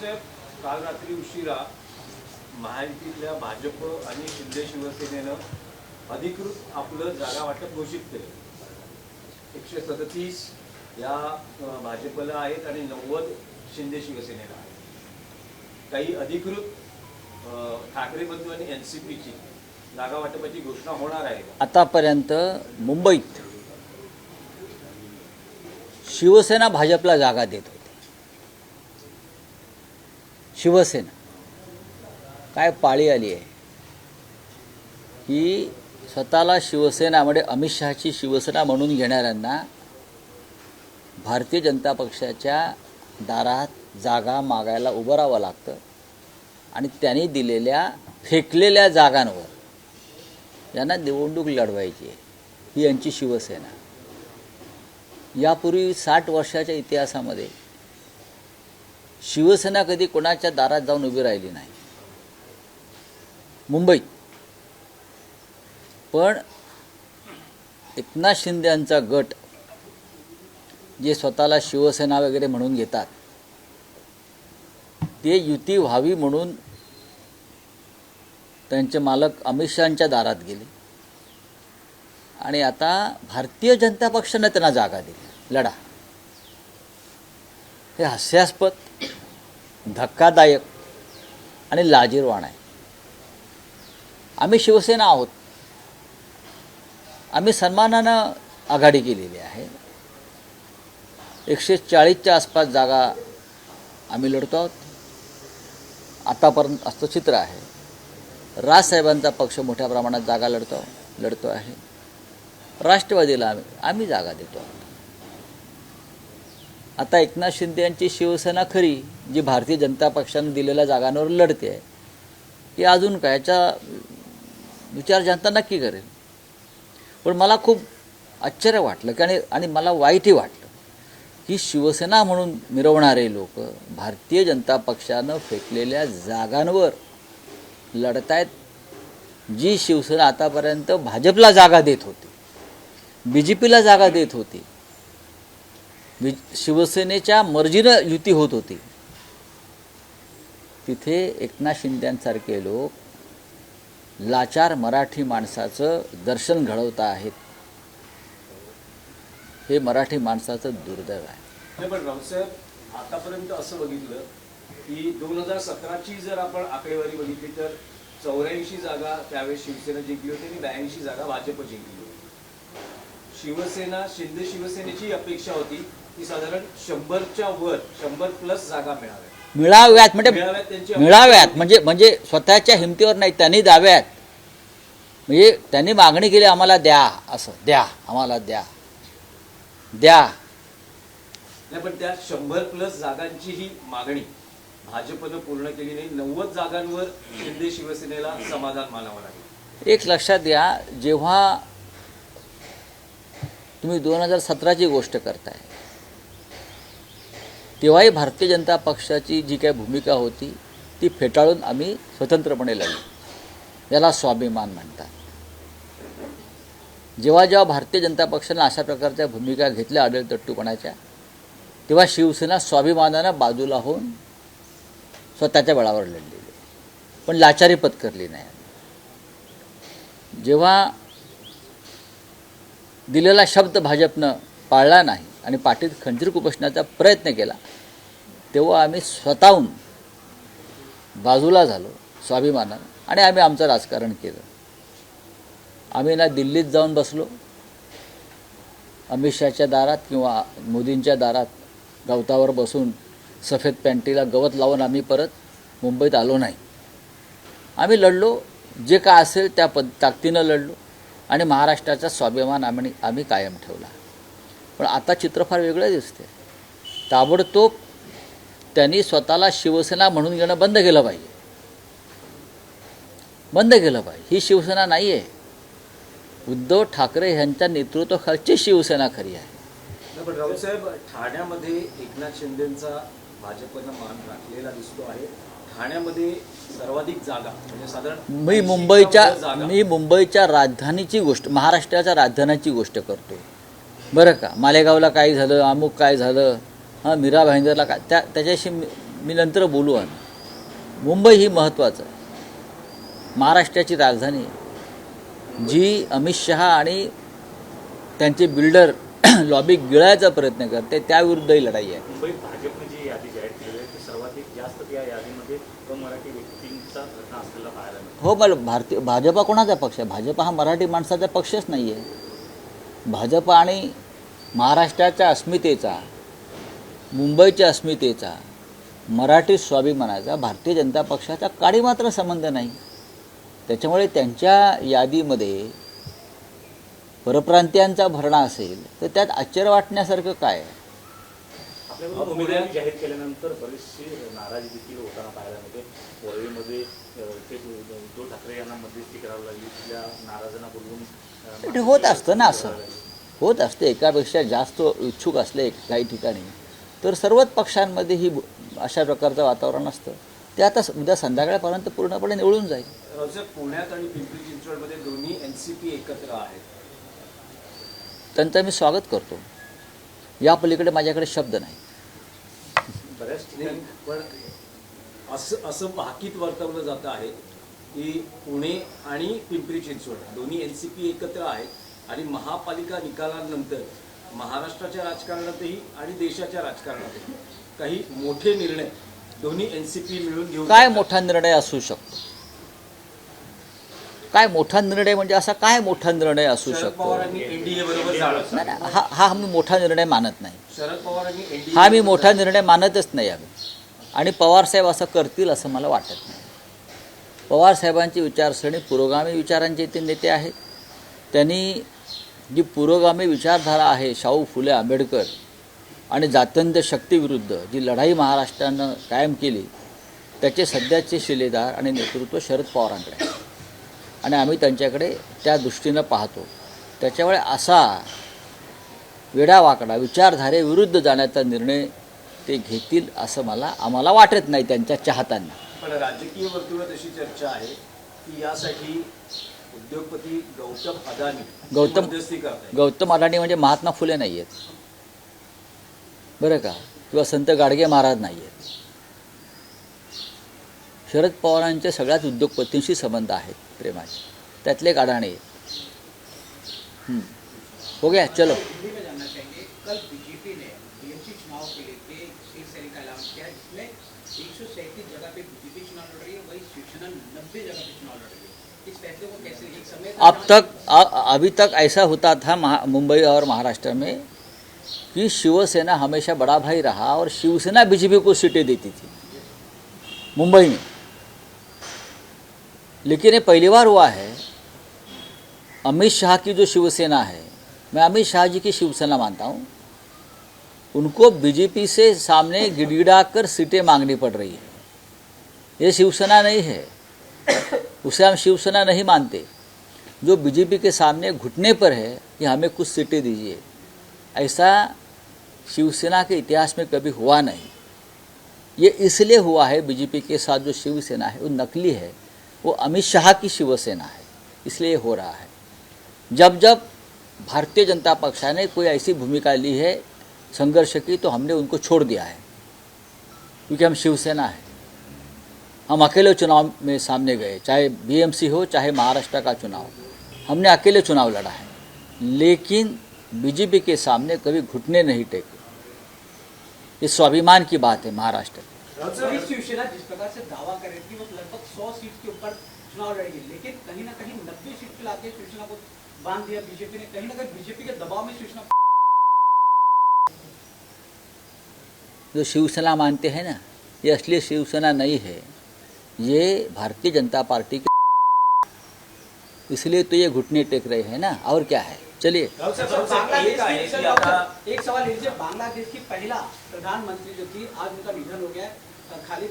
साहेब, काल रात्री उशिरा महायुतीतल्या भाजप आणि शिंदे शिवसेनेनं अधिकृत आपलं जागा वाटप घोषित केलं। 137 या भाजपला आहेत आणि 90 शिंदे शिवसेनेला आहेत। काही अधिकृत ठाकरे बंधू आणि एनसीपीची जागा वाटपाची घोषणा होणार आहे। आतापर्यंत मुंबईत शिवसेना भाजपला जागा देत होती। शिवसेना काय पाळी आली आहे की स्वतःला शिवसेना म्हणजे अमित शहाची शिवसेना म्हणून घेणाऱ्यांना भारतीय जनता पक्षाच्या दारात जागा मागायला उभं राहावं लागतं आणि त्यांनी दिलेल्या फेकलेल्या जागांवर यांना निवडणूक लढवायची आहे। ही यांची शिवसेना। यापूर्वी 60 वर्षाच्या इतिहासामध्ये शिवसेना कधी कोणाच्या दारात जाऊन उभी राहिली नाही मुंबईत। पण एकनाथ शिंदे यांचा गट जे स्वतःला शिवसेना वगैरे म्हणून घेतात ते युती व्हावी म्हणून त्यांचे मालक अमित शहांच्या दारात गेले आणि आता भारतीय जनता पक्षाने त्यांना जागा दिली। लढा। हे हास्यास्पद, धक्कादायक आणि लाजिरवाणं आहे। आम्ही शिवसेना आहोत। आम्ही सन्मानानं आघाडी केलेली आहे। 140च्या आसपास जागा आम्ही लढतो आहोत। आतापर्यंत असं चित्र आहे। राजसाहेबांचा पक्ष मोठ्या प्रमाणात जागा लढतो आहे। राष्ट्रवादीला आम्ही जागा देतो आहोत। आता एकनाथ शिंदे यांची शिवसेना खरी जी भारतीय जनता पक्षाने दिलेल्या जागांवर लढते आहे की अजून काय याचा विचार जनता नक्की करेल। पण मला खूप आश्चर्य वाटलं की आणि मला वाईटही वाटलं की शिवसेना म्हणून मिरवणारे लोक भारतीय जनता पक्षानं फेकलेल्या जागांवर लढतायत। जी शिवसेना आतापर्यंत भाजपला जागा देत होती, BJPला जागा देत होती, शिवसेनेच्या मर्जीनं युती होत होती, तिथे एकनाथ शिंदेंसारखे लोक लाचार मराठी माणसाचं दर्शन घडवत आहेत। हे मराठी माणसाचं दुर्दैव आहे। पण रावसाहेब, आतापर्यंत असं बघितलं की 2017ची जर आपण आकडेवारी बघितली तर 84 जागा त्यावेळेस शिवसेना जिंकली होती आणि 82 जागा भाजप जिंकली होती। शिवसेना शिंदे शिवसेनेची अपेक्षा होती की साधारण 100च्या वर 100+ जागा मिळाव्यात म्हणजे स्वतःच्या हिमतीवर नाही, त्यांनी द्याव्यात। म्हणजे त्यांनी मागणी केली आम्हाला द्या, असं द्या, आम्हाला द्या नाही। पण त्या 100+ जागांची ही मागणी भाजपनं पूर्ण केली नाही। 90 जागांवर शिंदे शिवसेनेला समाधान मानावं लागेल। एक लक्षात घ्या, जेव्हा तुम्ही 2017ची गोष्ट करताय तेव्हाही भारतीय जनता पक्षाची जी काही भूमिका होती ती फेटाळून आम्ही स्वतंत्रपणे लढलो। याला स्वाभिमान म्हणतात। जेव्हा भारतीय जनता पक्षाने अशा प्रकारच्या भूमिका घेतल्या आढळतट्टूपणाच्या, तेव्हा शिवसेना स्वाभिमानानं बाजूला होऊन स्वतःच्या बळावर लढलेली, पण लाचारी पत्करली नाही। जेव्हा दिलेला शब्द भाजपनं पाळला नाही आणि पाठीत खंजीर खुपसण्याचा प्रयत्न केला, तेव्हा आम्ही स्वतःहून बाजूला झालो स्वाभिमानानं आणि आम्ही आमचं राजकारण केलं। आम्ही ना दिल्लीत जाऊन बसलो अमित शहाच्या दारात किंवा मोदींच्या दारात गवतावर बसून सफेद पॅन्टीला गवत लावून आम्ही परत मुंबईत आलो नाही। आम्ही लढलो, जे काय असेल त्या ताकदीनं लढलो आणि महाराष्ट्राचा स्वाभिमान आम्ही कायम ठेवला। पण आता चित्र फार वेगळं दिसते। ताबडतोब त्यांनी स्वतःला शिवसेना म्हणून घेणं बंद केलं पाहिजे। ही शिवसेना नाही आहे। उद्धव ठाकरे यांच्या नेतृत्वाखालची शिवसेना खरी आहे। पण रावसाहेब, ठाण्यामध्ये एकनाथ शिंदेंचा भाजपनं मान राखलेला दिसतो आहे। ठाण्यामध्ये सर्वाधिक जागा म्हणजे साधारण मी मुंबईच्या राजधानीची गोष्ट, महाराष्ट्राच्या राजधानीची गोष्ट करतो बरं का। मालेगावला काय झालं, अमुक काय झालं, मीरा भाईंदरला काय, त्याच्याशी मी नंतर बोलू आणि मुंबई ही महत्त्वाचं आहे, महाराष्ट्राची राजधानी आहे, जी अमित शहा आणि त्यांचे बिल्डर लॉबी गिळायचा प्रयत्न करते, त्याविरुद्ध ही लढाई आहे. मुंबईत भाजपने जी यादी जाहीर केली आहे ती सर्वाधिक जास्त त्या यादीमध्ये मराठी व्यक्तींचा घटना असलेला पाहायला मिळतो. हो, मला भाजपा कोणाचा पक्ष आहे? भाजपा हा मराठी माणसाचा पक्षच नाही आहे. भाजपा आणि महाराष्ट्राच्या अस्मितेचा, मुंबईच्या अस्मितेचा, मराठी स्वाभिमानाचा भारतीय जनता पक्षाचा काडी मात्र संबंध नाही. त्याच्यामुळे त्यांच्या यादीमध्ये परप्रांतीयांचा भरणा असेल तर त्यात आश्चर्य वाटण्यासारखं काय आहे? आपल्याकडून उमेदवारी जाहीर केल्यानंतर बरीचशी नाराजी देखील होताना पाहायला मिळते. वरळीमध्ये ते उद्धव ठाकरे यांना मध्यस्थी करावी लागली, तिथल्या नाराजांना बोलवून ते होत असतं ना, असं होत असते. एकापेक्षा जास्त इच्छुक असले काही ठिकाणी तर सर्वच पक्षांमध्ये ही अशा प्रकारचं वातावरण असतं. ते आता उद्या संध्याकाळपर्यंत पूर्णपणे निवळून जाईल. रावसाहेब, पुण्यात आणि पिंपरी चिंचवडमध्ये दोन्ही एनसीपी एकत्र आहेत. त्यांचं मी स्वागत करतो. या पलीकडे माझ्याकडे शब्द नाही. बऱ्याच ठिकाणी पण असं भाकीत वर्तवलं जात आहे की पुणे आणि पिंपरी चिंचवड दोन्ही एनसीपी एकत्र आहेत आणि महापालिका निकालानंतर महाराष्ट्राच्या राजकारणातही आणि देशाच्या राजकारणातही काही मोठे निर्णय दोन्ही एनसीपी मिळून घेऊ. काय मोठा निर्णय असू शकतो? काय मोठा निर्णय म्हणजे असा काय मोठा निर्णय असू शरद शकतो? पवारांनी एनडीए बरोबर जाणं. नाही, नाही, हा मी मोठा निर्णय मानत नाही. शरद पवारांनी एनडीए हा मी मोठा निर्णय मानतच नाही आम्ही. आणि पवारसाहेब असं करतील असं मला वाटत नाही. पवारसाहेबांची विचारसरणी पुरोगामी विचारांचे ते नेते आहेत. त्यांनी जी पुरोगामी विचारधारा आहे, शाहू फुले आंबेडकर आणि जात्यंत शक्तीविरुद्ध जी लढाई महाराष्ट्रानं कायम केली, त्याचे सध्याचे शिलेदार आणि नेतृत्व शरद पवारांकडे आहे आणि आम्ही त्यांच्याकडे त्या दृष्टीनं पाहतो. त्याच्यामुळे असा वेडावाकडा विचारधारेविरुद्ध जाण्याचा निर्णय ते घेतील असं आम्हाला वाटत नाही त्यांच्या चाहत्यांना. पण राजकीय वर्तुळात अशी चर्चा आहे की यासाठी उद्योगपती गौतम अदानी मध्यस्थी करतायत. गौतम अडाणी म्हणजे महात्मा फुले नाही आहेत बरं का, किंवा संत गाडगे महाराज नाही आहेत. शरद पवारांचे सगळ्याच उद्योगपतींशी संबंध आहेत प्रेमाचे, त्यातले एक अडाणी आहेत. हो गया, चलो. दिल्ली में जानना चाहेंगे, कल बीजेपी ने बीएमसी चुनाव के लिए शिवसेना का ऐलान किया है, जिसमें 137 जगह पे बीजेपी चुनाव लड़ रही है, वही शिवसेना 90 जगह पे चुनाव लड़ रही है. इस फैसले को कैसे एक समय अभी तक ऐसा होता था मुंबई और महाराष्ट्र में कि शिवसेना हमेशा बड़ा भाई रहा और शिवसेना बीजेपी को सीटें देती थी मुंबई में. लेकिन ये पहली बार हुआ है. अमित शाह की जो शिवसेना है, मैं अमित शाह जी की शिवसेना मानता हूँ, उनको बीजेपी से सामने गिड़गिड़ा कर सीटें मांगनी पड़ रही है. ये शिवसेना नहीं है, उसे हम शिवसेना नहीं मानते. जो बीजेपी के सामने घुटने पर है कि हमें कुछ सीटें दीजिए, ऐसा शिवसेना के इतिहास में कभी हुआ नहीं. ये इसलिए हुआ है, बीजेपी के साथ जो शिवसेना है वो नकली है, वो अमित शाह की शिवसेना है, इसलिए हो रहा है. जब जब भारतीय जनता पक्ष ने कोई ऐसी भूमिका ली है संघर्ष की, तो हमने उनको छोड़ दिया है, क्योंकि हम शिवसेना है. हम अकेले चुनाव में सामने गए, चाहे बीएमसी हो चाहे महाराष्ट्र का चुनाव, हमने अकेले चुनाव लड़ा है, लेकिन बीजेपी के सामने कभी घुटने नहीं टेके. ये स्वाभिमान की बात है महाराष्ट्र की. वही शिवसेना जिस प्रकार से दावा कर रही थी वो लगभग 100 सीट के ऊपर चुनाव लड़ेगी, लेकिन कहीं ना कहीं 90 सीट पे लाके शिवसेना को बांध दिया बीजेपी ने. कहीं ना कहीं बीजेपी के दबाव में शिवसेना जो शिवसेना मानते हैं ना, ये असली शिवसेना नहीं है, ये भारतीय जनता पार्टी के, इसलिए तो ये घुटने टेक रहे हैं ना, और क्या है. चलिए. एक सवाल लीजिए, बांग्लादेश की पहला प्रधानमंत्री जो थी, आज उनका निधन हो गया है, खालिद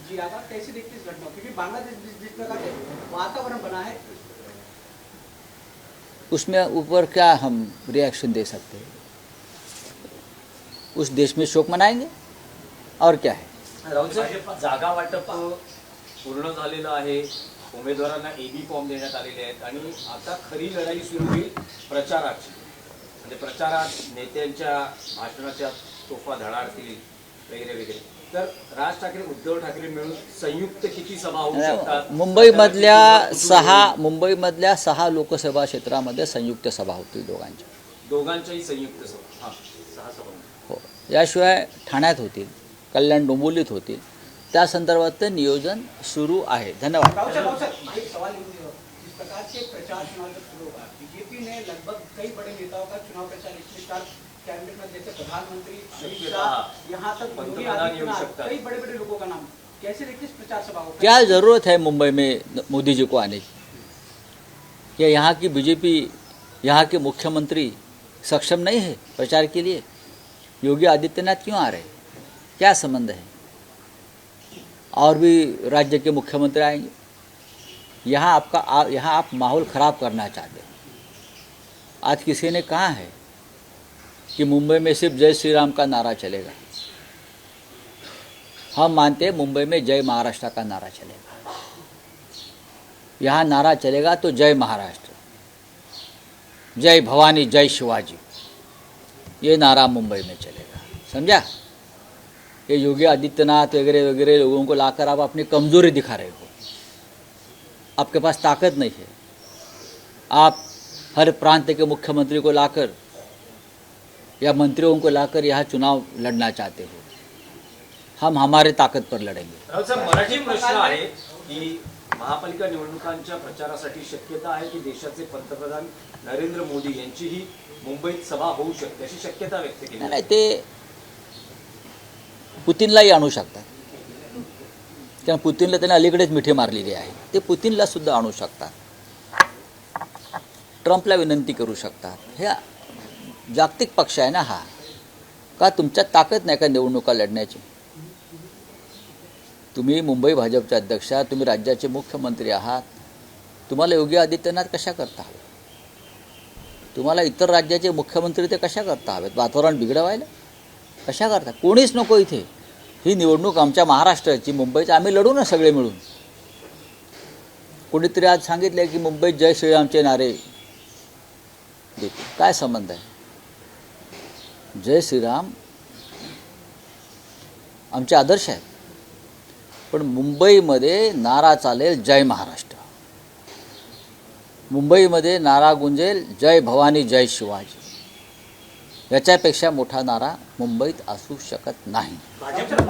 जिया का. कैसे देखते इस घटना, क्योंकि बांग्लादेश जिस प्रकार से वातावरण बना है, उसमें ऊपर क्या हम रिएक्शन दे सकते हैं? उस देश में शोक मनाएंगे और क्या है. राऊतसाहेब, जागा वाटप पूर्ण झालेलं आहे, उमेदवारांना एबी फॉर्म देण्यात आलेले आहेत आणि आता खरी लढाई सुरू होईल प्रचाराची. म्हणजे प्रचारात नेत्यांच्या भाषणाच्या तोफा धडाडतील वगैरे वगैरे. तर राज ठाकरे उद्धव ठाकरे मिळून संयुक्त किती सभा होऊ शकतात? मुंबईमधल्या 6 लोकसभा क्षेत्रामध्ये संयुक्त सभा होतील दोघांच्या. दोघांच्याही संयुक्त सभा. हा. 6 सभा. हो. याशिवाय ठाण्यात होतील, कल्याण डोंबिवलीत होतील. त्या संदर्भात नियोजन सुरू आहे. धन्यवाद. राव सर, एक सवाल जिस प्रकार से प्रचार चुनाव जब शुरू होगा, बीजेपी ने लगभग कई बड़े नेताओं का चुनाव प्रचार इसमें स्टार्ट कैबिनेट में, जैसे प्रधानमंत्री अमित शाह, यहाँ तक योगी आदित्यनाथ, कई बड़े बड़े लोगों का नाम. कैसे देखते इस प्रचार सभा को? क्या ज़रूरत है मुंबई में मोदी जी को आने की? क्या यहाँ की बीजेपी, यहाँ के मुख्यमंत्री सक्षम नहीं है प्रचार के लिए? योगी आदित्यनाथ क्यों आ रहे हैं? क्या संबंध है? और भी राज्य के मुख्यमंत्री आएंगे. यहाँ आप माहौल ख़राब करना चाहते हैं. आज किसी ने कहा है कि मुंबई में सिर्फ जय श्री राम का नारा चलेगा. हम मानते हैं मुंबई में जय महाराष्ट्र का नारा चलेगा. यहाँ नारा चलेगा तो जय महाराष्ट्र, जय भवानी, जय शिवाजी, ये नारा मुंबई में चलेगा. समझा? ये योगी आदित्यनाथ वगैरह वगैरह लोगों को लाकर आप अपनी कमज़ोरी दिखा रहे हो. आपके पास ताकत नहीं है. आप हर प्रांत के मुख्यमंत्री को लाकर या मंत्रियों को लाकर यहाँ चुनाव लड़ना चाहते हो. हम हमारे ताकद पर लड़ेंगे. राव साहेब, मराठी प्रश्न आहे की महापालिका निवडणुकांच्या प्रचारासाठी शक्यता आहे की देशाचे पंतप्रधान नरेंद्र मोदी यांचीही मुंबईत सभा होऊ शकते, अशी शक्यता व्यक्त केली. नाही, ते पुतीनलाही आणू शकतात. कारण पुतीनला त्यांनी अलीकडेच मिठी मारलेली आहे. ते पुतीनला सुद्धा आणू शकतात. ट्रम्पला विनंती करू शकतात. हे जागतिक पक्ष आहे ना हा. का तुमच्यात ताकद नाही का निवडणुका लढण्याची? तुम्ही मुंबई भाजपचे अध्यक्ष आहात, तुम्ही राज्याचे मुख्यमंत्री आहात. तुम्हाला योगी आदित्यनाथ कशा करता हवे? तुम्हाला इतर राज्याचे मुख्यमंत्री ते कशा करता हवेत? वातावरण बिघडवायला कशा करता? कोणीच नको इथे. ही निवडणूक आमच्या महाराष्ट्राची, मुंबईची, आम्ही लढू ना सगळे मिळून. कोणीतरी आज सांगितले की मुंबईत जय श्रीरामचे नारे देतो. काय संबंध आहे? जय श्रीराम आमचे आदर्श आहेत, पण मुंबईमध्ये नारा चालेल जय महाराष्ट्र. मुंबईमध्ये नारा गुंजेल जय भवानी, जय शिवाजी. याच्यापेक्षा मोठा नारा मुंबईत असू शकत नाही. भाजपच्या